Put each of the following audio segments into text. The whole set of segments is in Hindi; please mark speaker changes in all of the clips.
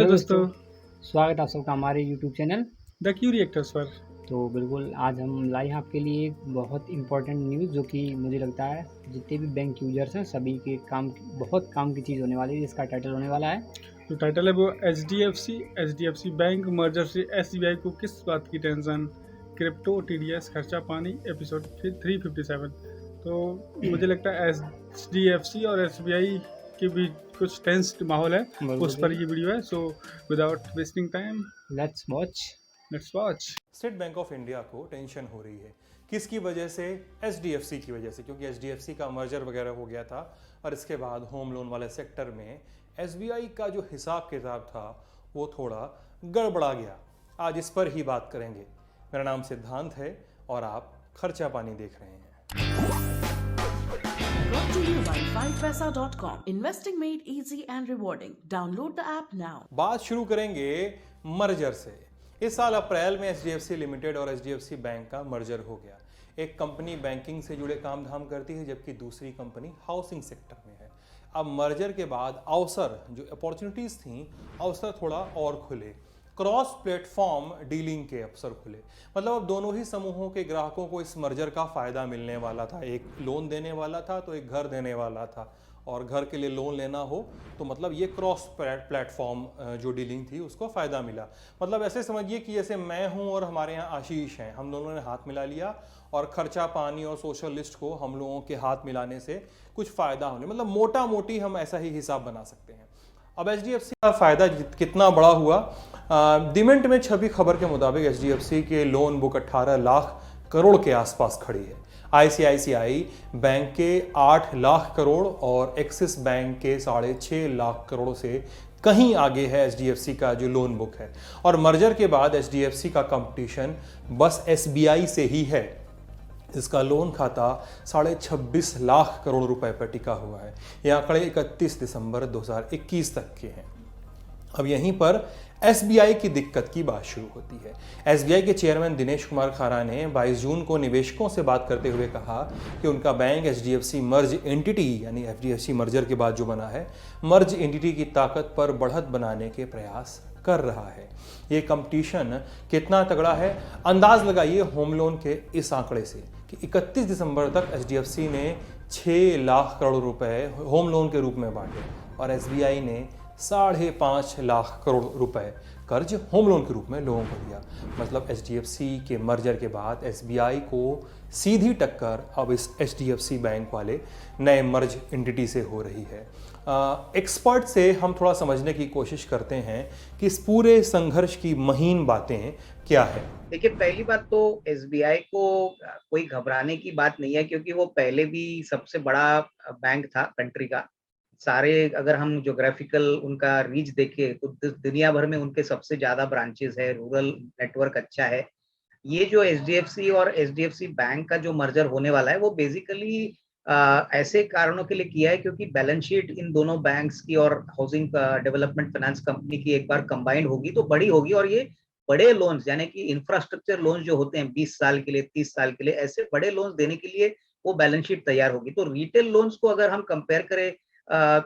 Speaker 1: हेलो दोस्तों,
Speaker 2: दोस्तों,
Speaker 1: स्वागत है आप सबका हमारे YouTube channel.
Speaker 2: The Q reactors पर।
Speaker 1: तो बिल्कुल आज हम लाए हैं आपके लिए एक बहुत इम्पोर्टेंट न्यूज़ जो कि मुझे लगता है जितने भी बैंक यूजर्स हैं सभी के बहुत काम की चीज़ होने वाली है, जिसका टाइटल होने वाला है।
Speaker 2: जो टाइटल है वो H D F C bank merger से एस को किस बात की टेंशन, क्रिप्टो टीडीएस खर्चा पानी, एपिसोड 357। तो मुझे लगता है एच डी एफ सी और एस बी आई के बीच कुछ टेंस्ड माहौल है,
Speaker 1: बिल्कुल
Speaker 2: उस पर
Speaker 1: बिल्कुल।
Speaker 2: ये वीडियो है। So without wasting time,
Speaker 1: let's watch.
Speaker 2: Let's watch.
Speaker 3: State bank of India को टेंशन हो रही है। किसकी वजह से? एचडीएफसी की वजह से, क्योंकि एचडीएफसी का मर्जर वगैरह हो गया था और इसके बाद होम लोन वाले सेक्टर में एसबीआई का जो हिसाब किताब था वो थोड़ा गड़बड़ा गया। आज इस पर ही बात करेंगे। मेरा नाम सिद्धांत है और आप खर्चा पानी देख रहे हैं।
Speaker 4: Brought to you by 5paisa.com. Investing made easy and rewarding. Download the app now.
Speaker 3: बात शुरू करेंगे मर्जर से। इस साल अप्रैल में एचडीएफसी लिमिटेड और एचडीएफसी बैंक का मर्जर हो गया। एक कंपनी बैंकिंग से जुड़े काम धाम करती है जबकि दूसरी कंपनी हाउसिंग सेक्टर में है। अब मर्जर के बाद अवसर, जो अपॉर्चुनिटीज थी, अवसर थोड़ा और खुले। क्रॉस प्लेटफॉर्म डीलिंग के अवसर खुले। मतलब अब दोनों ही समूहों के ग्राहकों को इस मर्जर का फायदा मिलने वाला था। एक लोन देने वाला था तो एक घर देने वाला था, और घर के लिए लोन लेना हो तो मतलब ये क्रॉस प्लेटफॉर्म जो डीलिंग थी उसको फ़ायदा मिला। मतलब ऐसे समझिए कि जैसे मैं हूँ और हमारे यहाँ आशीष हैं, हम दोनों ने हाथ मिला लिया और खर्चा पानी और सोशल लिस्ट को हम लोगों के हाथ मिलाने से कुछ फ़ायदा होने, मतलब मोटा मोटी हम ऐसा ही हिसाब बना सकते हैं। अब एचडीएफसी का फ़ायदा कितना बड़ा हुआ? दिमिंट में छपी खबर के मुताबिक एचडीएफसी के लोन बुक 18 लाख करोड़ के आसपास खड़ी है। आईसीआईसीआई बैंक के 8 लाख करोड़ और एक्सिस बैंक के 6.5 लाख करोड़ से कहीं आगे है एचडीएफसी का जो लोन बुक है। और मर्जर के बाद एचडीएफसी का कंपटीशन बस एसबीआई से ही है। इसका लोन खाता 26.5 लाख करोड़ रुपए पर टिका हुआ है। ये आंकड़े 31 दिसंबर 2021 तक के हैं। अब यहीं पर एसबीआई की दिक्कत की बात शुरू होती है। एसबीआई के चेयरमैन दिनेश कुमार खारा ने 22 जून को निवेशकों से बात करते हुए कहा कि उनका बैंक एचडीएफसी मर्ज एंटिटी, यानी एचडीएफसी मर्जर के बाद जो बना है, मर्ज एंटिटी की ताकत पर बढ़त बनाने के प्रयास कर रहा है। ये कंपटीशन कितना तगड़ा है अंदाज लगाइए होम लोन के इस आंकड़े से कि 31 दिसंबर तक एचडीएफसी ने 6 लाख करोड़ रुपए होम लोन के रूप में बांटे और एसबीआई ने 5.5 लाख करोड़ रुपए कर्ज होम लोन के रूप में लोगों को दिया। मतलब एचडीएफसी के मर्जर के बाद एसबीआई को सीधी टक्कर अब इस एचडीएफसी बैंक वाले नए मर्ज एंटिटी से हो रही है। एक्सपर्ट से हम थोड़ा समझने की कोशिश करते हैं कि इस पूरे संघर्ष की महीन बातें क्या है।
Speaker 5: देखिए, पहली बात तो एसबीआई को कोई घबराने की बात नहीं है, क्योंकि वो पहले भी सबसे बड़ा बैंक था कंट्री का। सारे अगर हम ज्योग्राफिकल उनका रीच देखें तो दुनिया भर में उनके सबसे ज्यादा ब्रांचेस है, रूरल नेटवर्क अच्छा है। ये जो एचडीएफसी और एचडीएफसी बैंक का जो मर्जर होने वाला है वो बेसिकली ऐसे कारणों के लिए किया है क्योंकि बैलेंस शीट इन दोनों बैंक्स की और हाउसिंग डेवलपमेंट फाइनेंस कंपनी की एक बार कंबाइंड होगी तो बड़ी होगी, और ये बड़े लोन्स यानी कि इंफ्रास्ट्रक्चर लोन्स जो होते हैं 20 साल के लिए, 30 साल के लिए, ऐसे बड़े लोन्स देने के लिए वो बैलेंस शीट तैयार होगी। तो रिटेल लोन्स को अगर हम कंपेयर करें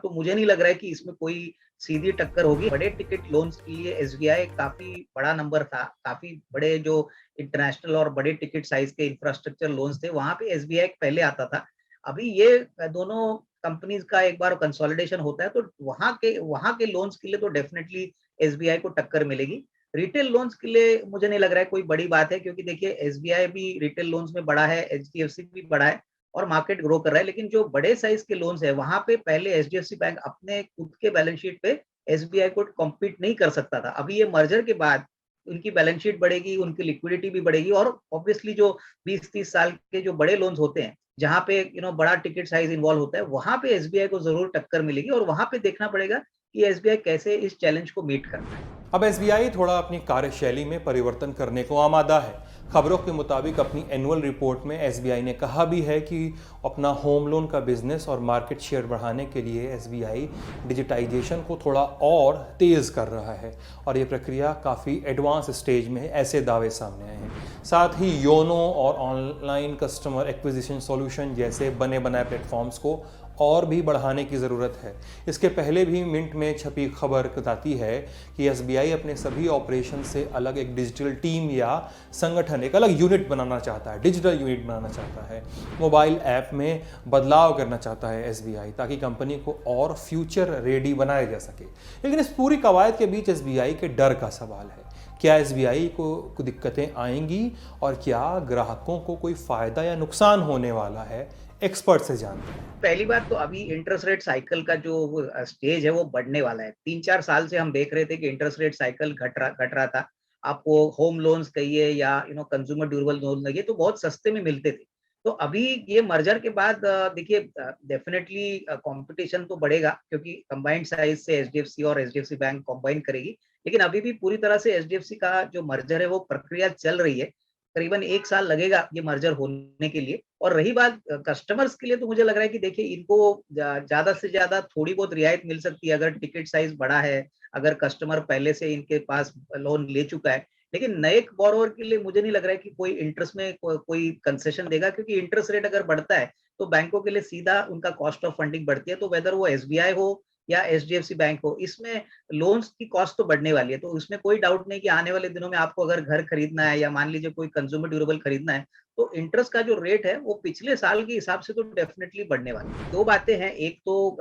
Speaker 5: तो मुझे नहीं लग रहा है कि इसमें कोई सीधी टक्कर होगी। बड़े टिकट लोन्स के लिए एसबीआई काफी बड़ा नंबर था। काफी बड़े जो इंटरनेशनल और बड़े टिकट साइज के इंफ्रास्ट्रक्चर लोन्स थे वहां पे एसबीआई पहले आता था। अभी ये दोनों कंपनीज का एक बार कंसोलिडेशन होता है तो वहां के लोन्स के लिए तो डेफिनेटली एसबीआई को टक्कर मिलेगी। रिटेल लोन्स के लिए मुझे नहीं लग रहा है कोई बड़ी बात है, क्योंकि देखिए एसबीआई भी रिटेल लोन्स में बड़ा है, एचडीएफसी भी बड़ा है और मार्केट ग्रो कर रहा है। लेकिन जो बड़े साइज के लोन्स है वहां पे पहले एचडीएफसी बैंक अपने खुद के बैलेंस शीट पे एसबीआई को कॉम्पीट नहीं कर सकता था। अभी ये मर्जर के बाद उनकी बैलेंस शीट बढ़ेगी, उनकी लिक्विडिटी भी बढ़ेगी, और ऑब्वियसली जो 20-30 साल के जो बड़े लोन्स होते हैं जहां पे बड़ा टिकट साइज इन्वॉल्व होता है वहां पे एसबीआई को जरूर टक्कर मिलेगी, और वहां पे देखना पड़ेगा कि एसबीआई कैसे इस चैलेंज को मीट करता है।
Speaker 3: अब एसबीआई थोड़ा अपनी कार्यशैली में परिवर्तन करने को आमादा है। खबरों के मुताबिक अपनी एनुअल रिपोर्ट में एसबीआई ने कहा भी है कि अपना होम लोन का बिजनेस और मार्केट शेयर बढ़ाने के लिए एसबीआई डिजिटाइजेशन को थोड़ा और तेज़ कर रहा है और ये प्रक्रिया काफ़ी एडवांस स्टेज में है, ऐसे दावे सामने आए हैं। साथ ही योनो और ऑनलाइन कस्टमर एक्विजिशन सॉल्यूशन जैसे बने बनाए प्लेटफॉर्म्स को और भी बढ़ाने की ज़रूरत है। इसके पहले भी मिंट में छपी खबर बताती है कि एसबीआई अपने सभी ऑपरेशन से अलग एक डिजिटल टीम या संगठन, एक अलग यूनिट बनाना चाहता है, डिजिटल यूनिट बनाना चाहता है। मोबाइल ऐप में बदलाव करना चाहता है एसबीआई, ताकि कंपनी को और फ्यूचर रेडी बनाया जा सके। लेकिन इस पूरी कवायद के बीच एसबीआई के डर का सवाल है। क्या एसबीआई को दिक्कतें आएंगी और क्या ग्राहकों को कोई फ़ायदा या नुकसान होने वाला है? एक्सपर्ट से जानते हैं।
Speaker 5: पहली बात तो अभी इंटरेस्ट रेट साइकिल का जो स्टेज है वो बढ़ने वाला है। 3-4 साल से हम देख रहे थे कि इंटरेस्ट रेट साइकिल घट रहा था। आपको होम लोन्स कहिए या कंज्यूमर ड्यूरेबल लोन कहिए तो बहुत सस्ते में मिलते थे। तो अभी ये मर्जर के बाद देखिए डेफिनेटली कंपटीशन तो बढ़ेगा, क्योंकि कंबाइंड साइज से एचडीएफसी और एचडीएफसी बैंक कंबाइन करेगी। लेकिन अभी भी पूरी तरह से एचडीएफसी का जो मर्जर है वो प्रक्रिया चल रही है। करीबन 1 साल लगेगा ये मर्जर होने के लिए। और रही बात कस्टमर्स के लिए, तो मुझे लग रहा है कि देखिए इनको ज़्यादा से ज़्यादा थोड़ी बहुत रियायत मिल सकती है अगर टिकट साइज़ बड़ा है, अगर कस्टमर पहले से इनके पास लोन ले चुका है। लेकिन नए बोरोवर के लिए मुझे नहीं लग रहा है कि कोई इंटरेस्ट में कोई कंसेशन देगा, क्योंकि इंटरेस्ट रेट अगर बढ़ता है तो बैंकों के लिए सीधा उनका कॉस्ट ऑफ फंडिंग बढ़ती है। तो वेदर वो एसबीआई हो या एचडीएफसी बैंक हो, इसमें लोन्स की कॉस्ट तो बढ़ने वाली है। तो इसमें कोई डाउट नहीं कि आने वाले दिनों में आपको अगर घर खरीदना है या मान लीजिए कोई कंज्यूमर ड्यूरेबल खरीदना है, तो इंटरेस्ट का जो रेट है वो पिछले साल के हिसाब से तो डेफिनेटली बढ़ने वाली है। 2 बातें हैं, एक तो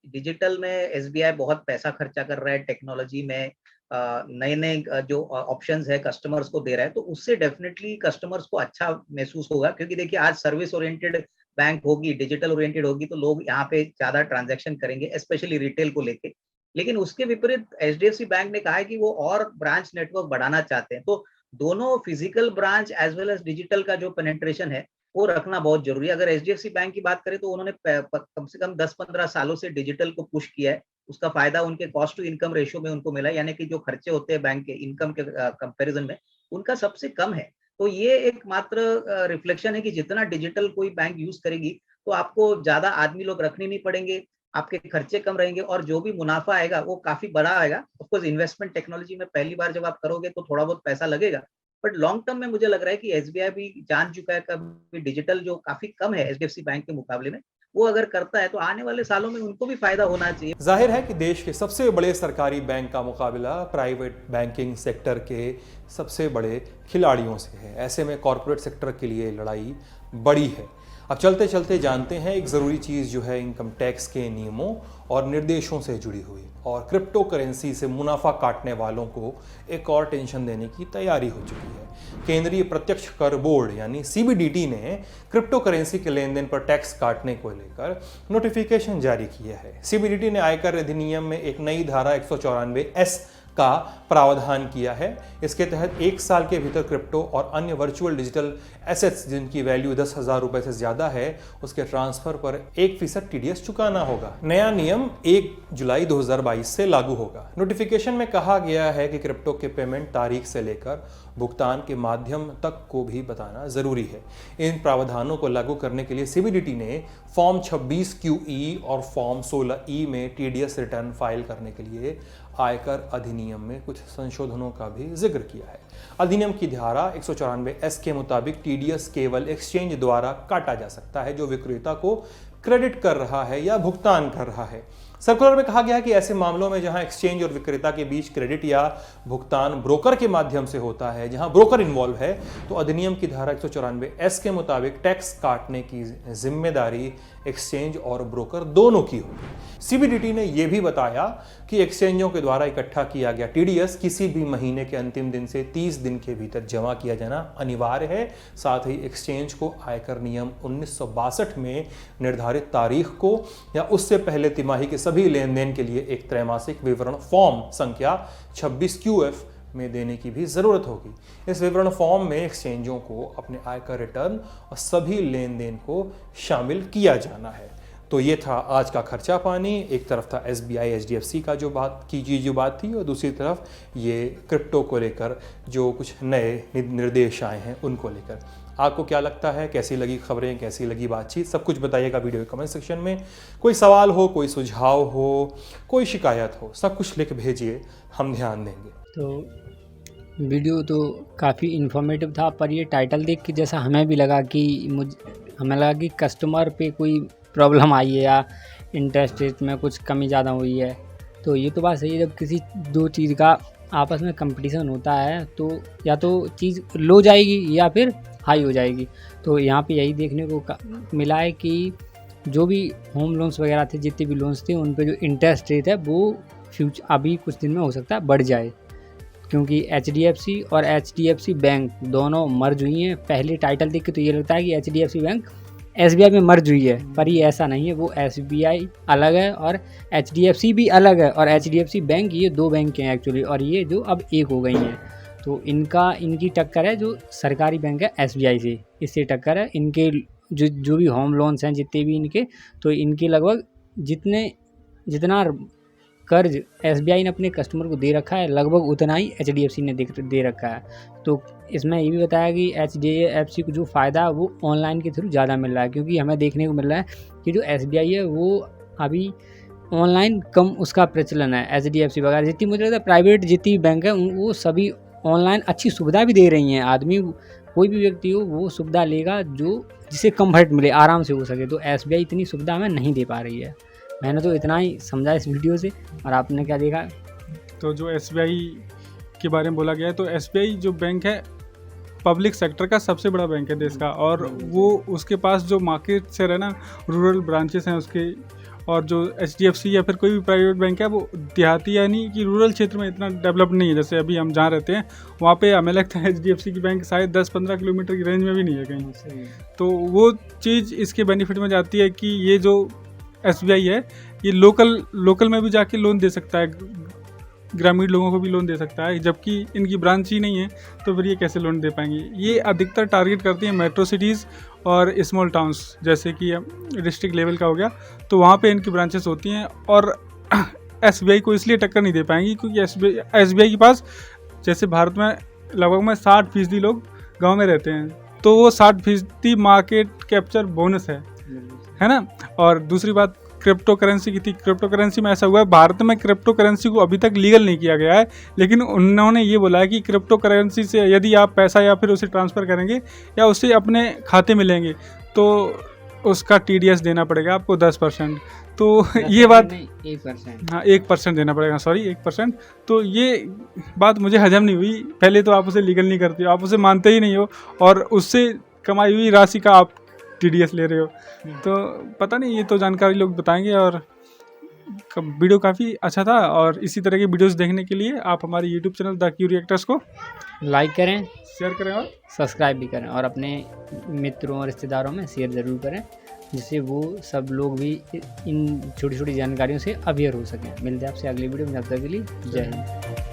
Speaker 5: डिजिटल में एसबीआई बहुत पैसा खर्चा कर रहा है, टेक्नोलॉजी में नए-नए जो ऑप्शंस है कस्टमर्स को दे रहा है, तो उससे डेफिनेटली कस्टमर्स को अच्छा महसूस होगा। क्योंकि देखिए आज सर्विस ओरिएंटेड बैंक होगी, डिजिटल ओरिएंटेड होगी, तो लोग यहाँ पे ज़्यादा ट्रांजैक्शन करेंगे, स्पेशली रिटेल को लेके। लेकिन उसके विपरीत एचडीएफसी बैंक ने कहा है कि वो और ब्रांच नेटवर्क बढ़ाना चाहते हैं। तो दोनों physical branch as well as digital का जो पेनिट्रेशन है वो रखना बहुत जरूरी है। अगर एचडीएफसी बैंक की बात करें तो उन्होंने कम से कम 10-15 सालों से डिजिटल को पुश किया है। उसका फायदा उनके कॉस्ट टू इनकम रेशियो में उनको मिला है, यानी कि जो खर्चे होते हैं बैंक के इनकम के कंपैरिजन में उनका सबसे कम है। तो ये एकमात्र रिफ्लेक्शन है कि जितना डिजिटल कोई बैंक यूज करेगी तो आपको ज्यादा आदमी लोग रखने नहीं पड़ेंगे, आपके खर्चे कम रहेंगे और जो भी मुनाफा आएगा वो काफी बड़ा आएगा। ऑफकोर्स इन्वेस्टमेंट टेक्नोलॉजी में पहली बार जब आप करोगे तो थोड़ा बहुत पैसा लगेगा, बट लॉन्ग टर्म में मुझे लग रहा है कि एसबीआई भी जान चुका है कि डिजिटल जो काफी कम है एचडीएफसी बैंक के मुकाबले में, वो अगर करता है तो आने वाले सालों में उनको भी फायदा होना चाहिए।
Speaker 3: जाहिर है कि देश के सबसे बड़े सरकारी बैंक का मुकाबला प्राइवेट बैंकिंग सेक्टर के सबसे बड़े खिलाड़ियों से है। ऐसे में कॉरपोरेट सेक्टर के लिए लड़ाई बड़ी है। अब चलते चलते जानते हैं एक ज़रूरी चीज़ जो है इनकम टैक्स के नियमों और निर्देशों से जुड़ी हुई, और क्रिप्टो करेंसी से मुनाफा काटने वालों को एक और टेंशन देने की तैयारी हो चुकी है। केंद्रीय प्रत्यक्ष कर बोर्ड यानी सीबीडीटी ने क्रिप्टो करेंसी के लेन देन पर टैक्स काटने को लेकर नोटिफिकेशन जारी किया है। सीबीडीटी ने आयकर अधिनियम में एक नई धारा 194(s) का प्रावधान किया है। इसके तहत 1 साल के भीतर क्रिप्टो और अन्य वर्चुअल डिजिटल एसेट्स जिनकी वैल्यू 10,000 रुपए से ज़्यादा है उसके ट्रांसफर पर 1% टीडीएस चुकाना होगा। नया नियम 1 जुलाई 2022 से लागू होगा। नोटिफिकेशन में कहा गया है कि क्रिप्टो के पेमेंट तारीख से लेकर भुगतान के माध्यम तक को भी बताना जरूरी है। इन प्रावधानों को लागू करने के लिए सीबीडीटी ने फॉर्म 26QE और फॉर्म 16E में टीडीएस रिटर्न फाइल करने के लिए आयकर अधिनियम में कुछ संशोधनों का भी जिक्र किया है। अधिनियम की धारा 194(s) के मुताबिक टीडीएस केवल एक्सचेंज द्वारा काटा जा सकता है जो विक्रेता को क्रेडिट कर रहा है या भुगतान कर रहा है। सर्कुलर में कहा गया है कि ऐसे मामलों में जहां एक्सचेंज और विक्रेता के बीच क्रेडिट या भुगतान ब्रोकर के माध्यम से होता है, जहां ब्रोकर इन्वॉल्व है, तो अधिनियम की धारा 194(s) के मुताबिक टैक्स काटने की जिम्मेदारी एक्सचेंज और ब्रोकर दोनों की होगी। सीबीडीटी ने यह भी बताया कि एक्सचेंजों के द्वारा इकट्ठा किया गया टीडीएस किसी भी महीने के अंतिम दिन से 30 दिन के भीतर जमा किया जाना अनिवार्य है। साथ ही एक्सचेंज को आयकर नियम 1962 में निर्धारित तारीख को या उससे पहले तिमाही के सभी लेन देन के लिए एक त्रैमासिक विवरण फॉर्म संख्या 26QF में देने की भी जरूरत होगी। इस विवरण फॉर्म में एक्सचेंजों को अपने आयकर रिटर्न और सभी लेन देन को शामिल किया जाना है। तो ये था आज का खर्चा पानी। एक तरफ था एसबीआई एचडीएफसी का जो बात थी और दूसरी तरफ ये क्रिप्टो को लेकर जो कुछ नए निर्देश आए हैं उनको लेकर। आपको क्या लगता है, कैसी लगी खबरें, कैसी लगी बातचीत, सब कुछ बताइएगा वीडियो के कमेंट सेक्शन में। कोई सवाल हो, कोई सुझाव हो, कोई शिकायत हो, सब कुछ लिख भेजिए, हम ध्यान देंगे।
Speaker 1: तो वीडियो तो काफ़ी इन्फॉर्मेटिव था, पर ये टाइटल देख के जैसा हमें लगा कि कस्टमर पे कोई प्रॉब्लम आई है या इंटरेस्ट रेट में कुछ कमी ज़्यादा हुई है। तो ये तो बात सही है, जब किसी दो चीज़ का आपस में कंपटीशन होता है तो या तो चीज़ लो जाएगी या फिर हाई हो जाएगी। तो यहाँ पे यही देखने को मिला है कि जो भी होम लोन्स वगैरह थे, जितने भी लोन्स थे, उन पे जो इंटरेस्ट रेट है वो अभी कुछ दिन में हो सकता है बढ़ जाए, क्योंकि HDFC और HDFC बैंक दोनों मर्ज हुई हैं। पहले टाइटल देख के तो ये लगता है कि HDFC बैंक SBI में मर्ज हुई है, पर ये ऐसा नहीं है। वो SBI अलग है और HDFC भी अलग है, और HDFC बैंक, ये दो बैंक हैं एक्चुअली, और ये जो अब एक हो गई हैं। तो इनकी टक्कर है जो सरकारी बैंक है SBI से, इससे टक्कर है। इनके जो भी होम लोन्स हैं जितने भी इनके, तो इनके लगभग जितना कर्ज SBI ने अपने कस्टमर को दे रखा है, लगभग उतना ही HDFC ने दे रखा है। तो इसमें ये भी बताया कि HDFC को जो फ़ायदा है वो ऑनलाइन के थ्रू ज़्यादा मिल रहा है, क्योंकि हमें देखने को मिल रहा है कि जो SBI है वो अभी ऑनलाइन कम उसका प्रचलन है। HDFC वगैरह जितनी मुझे लगता है प्राइवेट जितनी बैंक है वो सभी ऑनलाइन अच्छी सुविधा भी दे रही हैं। आदमी कोई भी व्यक्ति हो वो सुविधा लेगा जिसे कम्फर्ट मिले, आराम से हो सके। तो SBI इतनी सुविधा हमें नहीं दे पा रही है। मैंने तो इतना ही समझा इस वीडियो से, और आपने क्या देखा?
Speaker 2: तो जो SBI के बारे में बोला गया है, तो SBI जो बैंक है पब्लिक सेक्टर का सबसे बड़ा बैंक है देश का, और वो उसके पास जो मार्केट शेयर है ना, रूरल ब्रांचेस हैं उसके, और जो HDFC या फिर कोई भी प्राइवेट बैंक है वो देहाती यानी कि रूरल क्षेत्र में इतना डेवलप नहीं है। जैसे अभी हम जहाँ रहते हैं वहाँ पे हमें लगता है HDFC की बैंक शायद 10-15 किलोमीटर की रेंज में भी नहीं है कहीं। तो वो चीज़ इसके बेनिफिट में जाती है कि ये जो SBI है ये लोकल में भी जाके लोन दे सकता है, ग्रामीण लोगों को भी लोन दे सकता है, जबकि इनकी ब्रांच ही नहीं है तो फिर ये कैसे लोन दे पाएंगे। ये अधिकतर टारगेट करती हैं मेट्रो सिटीज़ और स्मॉल टाउन्स, जैसे कि डिस्ट्रिक्ट लेवल का हो गया, तो वहाँ पे इनकी ब्रांचेस होती हैं। और SBI को इसलिए टक्कर नहीं दे पाएंगी क्योंकि SBI के पास, जैसे भारत में लगभग में 60% लोग गाँव में रहते हैं, तो वो 60% मार्केट कैप्चर बोनस है ना। और दूसरी बात क्रिप्टो करेंसी की थी। क्रिप्टो करेंसी में ऐसा हुआ है, भारत में क्रिप्टो करेंसी को अभी तक लीगल नहीं किया गया है, लेकिन उन्होंने ये बोला है कि क्रिप्टो करेंसी से यदि आप पैसा या फिर उसे ट्रांसफ़र करेंगे या उसे अपने खाते में लेंगे तो उसका TDS देना पड़ेगा आपको 10%। तो ये बात
Speaker 1: 1%,
Speaker 2: हाँ 1% देना पड़ेगा, सॉरी 1%। तो ये बात मुझे हजम नहीं हुई। पहले तो आप उसे लीगल नहीं करते हो, आप उसे मानते ही नहीं हो, और उससे कमाई हुई राशि का आप TDS ले रहे हो। तो पता नहीं, ये तो जानकारी लोग बताएंगे। और वीडियो काफ़ी अच्छा था, और इसी तरह की वीडियोस देखने के लिए आप हमारे YouTube channel the Q reactors को
Speaker 1: लाइक करें,
Speaker 2: शेयर करें और
Speaker 1: सब्सक्राइब भी करें, और अपने मित्रों और रिश्तेदारों में शेयर ज़रूर करें, जिससे वो सब लोग भी इन छोटी छोटी जानकारियों से अवेयर हो सकें। मिलते हैं आपसे अगली वीडियो में, तब तक के लिए जय हिंद।